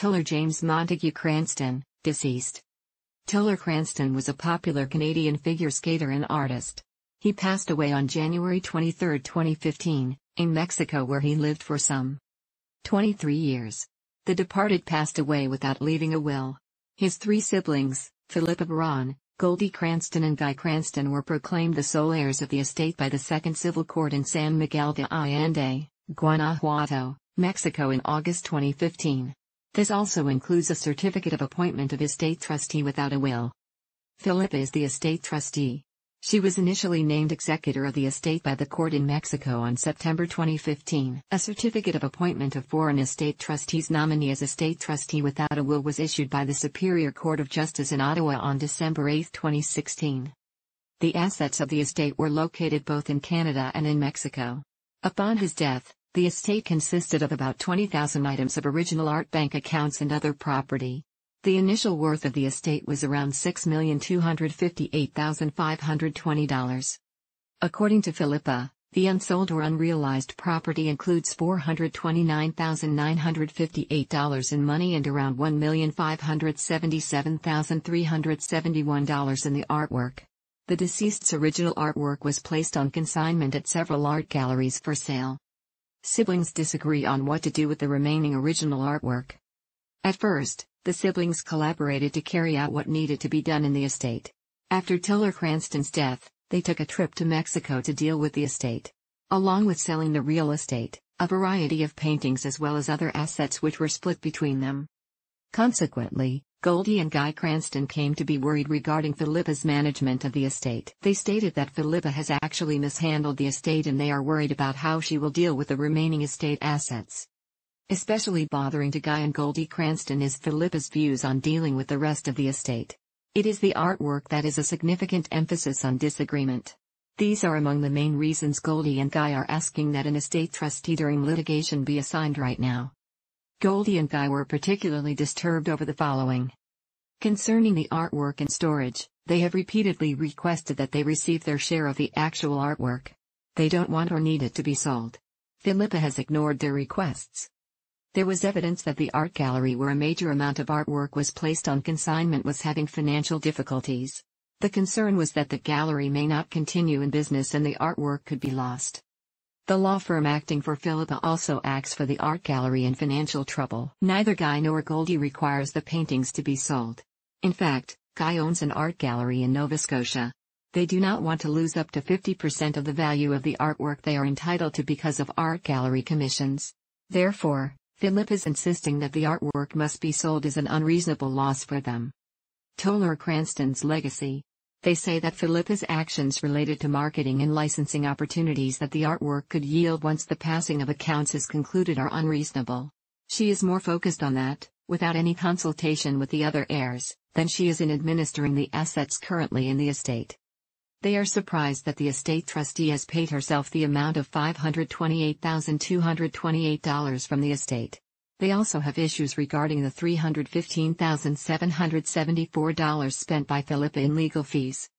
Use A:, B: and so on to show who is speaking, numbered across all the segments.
A: Tiller James Montague Cranston, deceased. Tiller Cranston was a popular Canadian figure skater and artist. He passed away on January 23, 2015, in Mexico, where he lived for some 23 years. The departed passed away without leaving a will. His three siblings, Philippa Baron, Goldie Cranston and Guy Cranston, were proclaimed the sole heirs of the estate by the Second Civil Court in San Miguel de Allende, Guanajuato, Mexico in August 2015. This also includes a certificate of appointment of estate trustee without a will. Philippa is the estate trustee. She was initially named executor of the estate by the court in Mexico on September 2015. A certificate of appointment of foreign estate trustees nominee as estate trustee without a will was issued by the Superior Court of Justice in Ottawa on December 8, 2016. The assets of the estate were located both in Canada and in Mexico. Upon his death, the estate consisted of about 20,000 items of original art, bank accounts and other property. The initial worth of the estate was around $6,258,520. According to Philippa, the unsold or unrealized property includes $429,958 in money and around $1,577,371 in the artwork. The deceased's original artwork was placed on consignment at several art galleries for sale. Siblings disagree on what to do with the remaining original artwork. At first, the siblings collaborated to carry out what needed to be done in the estate. After Tiller Cranston's death, they took a trip to Mexico to deal with the estate. Along with selling the real estate, a variety of paintings as well as other assets which were split between them. Consequently, Goldie and Guy Cranston came to be worried regarding Philippa's management of the estate. They stated that Philippa has actually mishandled the estate and they are worried about how she will deal with the remaining estate assets. Especially bothering to Guy and Goldie Cranston is Philippa's views on dealing with the rest of the estate. It is the artwork that is a significant emphasis on disagreement. These are among the main reasons Goldie and Guy are asking that an estate trustee during litigation be assigned right now. Goldie and Guy were particularly disturbed over the following. Concerning the artwork and storage, they have repeatedly requested that they receive their share of the actual artwork. They don't want or need it to be sold. Philippa has ignored their requests. There was evidence that the art gallery where a major amount of artwork was placed on consignment was having financial difficulties. The concern was that the gallery may not continue in business and the artwork could be lost. The law firm acting for Philippa also acts for the art gallery in financial trouble. Neither Guy nor Goldie requires the paintings to be sold. In fact, Guy owns an art gallery in Nova Scotia. They do not want to lose up to 50% of the value of the artwork they are entitled to because of art gallery commissions. Therefore, Philippa's insisting that the artwork must be sold is an unreasonable loss for them. Tiller Cranston's legacy. They say that Philippa's actions related to marketing and licensing opportunities that the artwork could yield once the passing of accounts is concluded are unreasonable. She is more focused on that, without any consultation with the other heirs, than she is in administering the assets currently in the estate. They are surprised that the estate trustee has paid herself the amount of $528,228 from the estate. They also have issues regarding the $315,774 spent by Philippa in legal fees.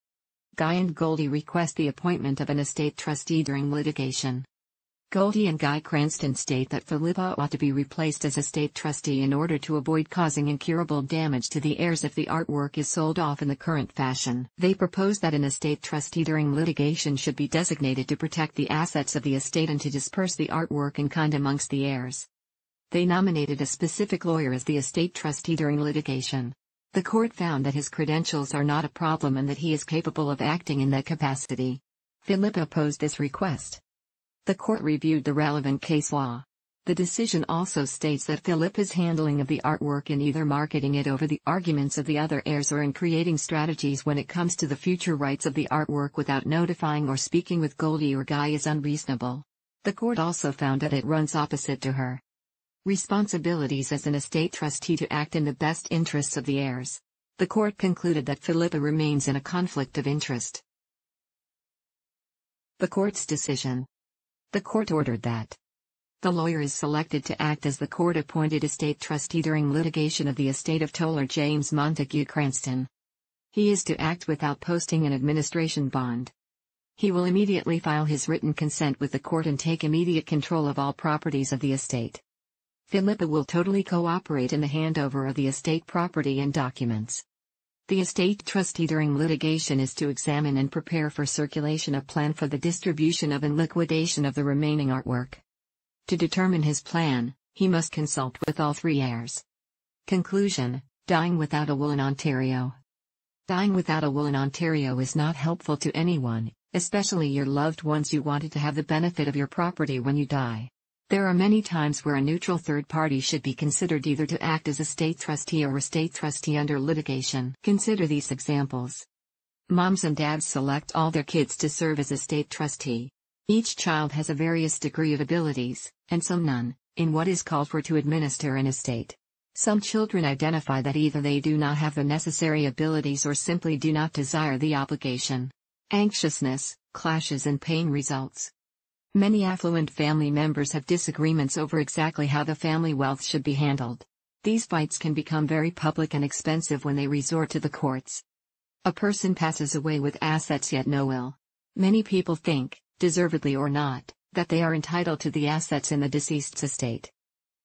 A: Guy and Goldie request the appointment of an estate trustee during litigation. Goldie and Guy Cranston state that Philippa ought to be replaced as estate trustee in order to avoid causing incurable damage to the heirs if the artwork is sold off in the current fashion. They propose that an estate trustee during litigation should be designated to protect the assets of the estate and to disperse the artwork in kind amongst the heirs. They nominated a specific lawyer as the estate trustee during litigation. The court found that his credentials are not a problem and that he is capable of acting in that capacity. Philippa opposed this request. The court reviewed the relevant case law. The decision also states that Philippa's handling of the artwork in either marketing it over the arguments of the other heirs or in creating strategies when it comes to the future rights of the artwork without notifying or speaking with Goldie or Guy is unreasonable. The court also found that it runs opposite to her responsibilities as an estate trustee to act in the best interests of the heirs. The court concluded that Philippa remains in a conflict of interest. The court's decision. The court ordered that the lawyer is selected to act as the court-appointed estate trustee during litigation of the estate of Tiller James Montague Cranston. He is to act without posting an administration bond. He will immediately file his written consent with the court and take immediate control of all properties of the estate. Philippa will totally cooperate in the handover of the estate property and documents. The estate trustee during litigation is to examine and prepare for circulation a plan for the distribution of and liquidation of the remaining artwork. To determine his plan, he must consult with all three heirs. Conclusion: dying without a will in Ontario. Dying without a will in Ontario is not helpful to anyone, especially your loved ones. You wanted to have the benefit of your property when you die. There are many times where a neutral third party should be considered, either to act as estate trustee or estate trustee under litigation. Consider these examples. Moms and dads select all their kids to serve as estate trustee. Each child has a various degree of abilities, and some none, in what is called for to administer an estate. Some children identify that either they do not have the necessary abilities or simply do not desire the obligation. Anxiousness, clashes and pain results. Many affluent family members have disagreements over exactly how the family wealth should be handled. These fights can become very public and expensive when they resort to the courts. A person passes away with assets yet no will. Many people think, deservedly or not, that they are entitled to the assets in the deceased's estate.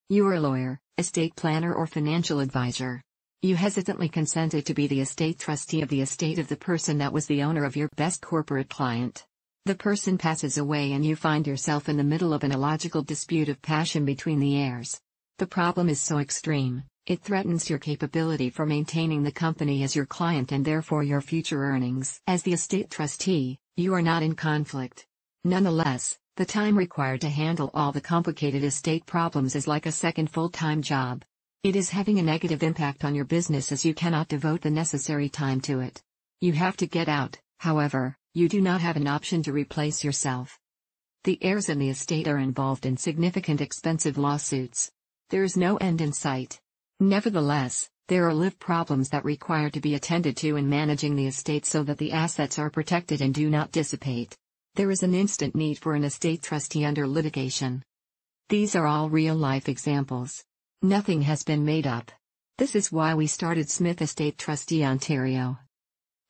A: You are a lawyer, estate planner or financial advisor. You hesitantly consented to be the estate trustee of the estate of the person that was the owner of your best corporate client. The person passes away and you find yourself in the middle of an illogical dispute of passion between the heirs. The problem is so extreme, it threatens your capability for maintaining the company as your client and therefore your future earnings. As the estate trustee, you are not in conflict. Nonetheless, the time required to handle all the complicated estate problems is like a second full-time job. It is having a negative impact on your business as you cannot devote the necessary time to it. You have to get out, however. You do not have an option to replace yourself. The heirs and the estate are involved in significant expensive lawsuits. There is no end in sight. Nevertheless, there are live problems that require to be attended to in managing the estate so that the assets are protected and do not dissipate. There is an instant need for an estate trustee under litigation. These are all real-life examples. Nothing has been made up. This is why we started Smith Estate Trustee Ontario.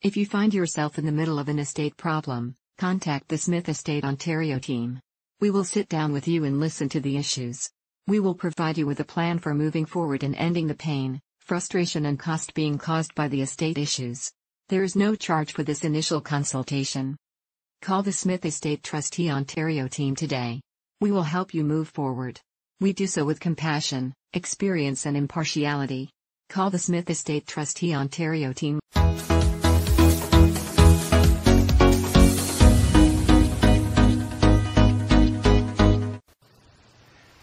A: If you find yourself in the middle of an estate problem, contact the Smith Estate Ontario team. We will sit down with you and listen to the issues. We will provide you with a plan for moving forward and ending the pain, frustration and cost being caused by the estate issues. There is no charge for this initial consultation. Call the Smith Estate Trustee Ontario team today. We will help you move forward. We do so with compassion, experience and impartiality. Call the Smith Estate Trustee Ontario team.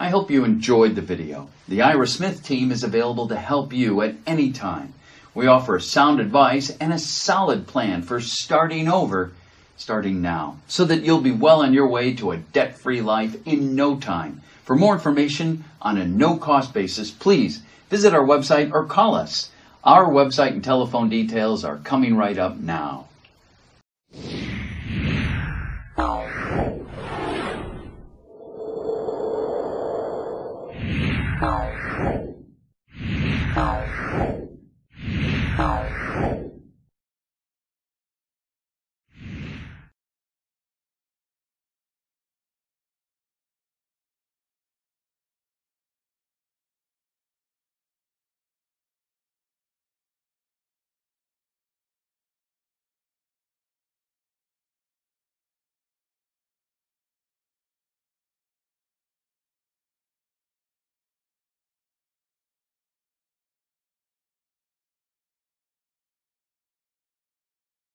B: I hope you enjoyed the video. The Ira Smith team is available to help you at any time. We offer sound advice and a solid plan for starting now, so that you'll be well on your way to a debt-free life in no time. For more information on a no-cost basis, please visit our website or call us. Our website and telephone details are coming right up now. Ow.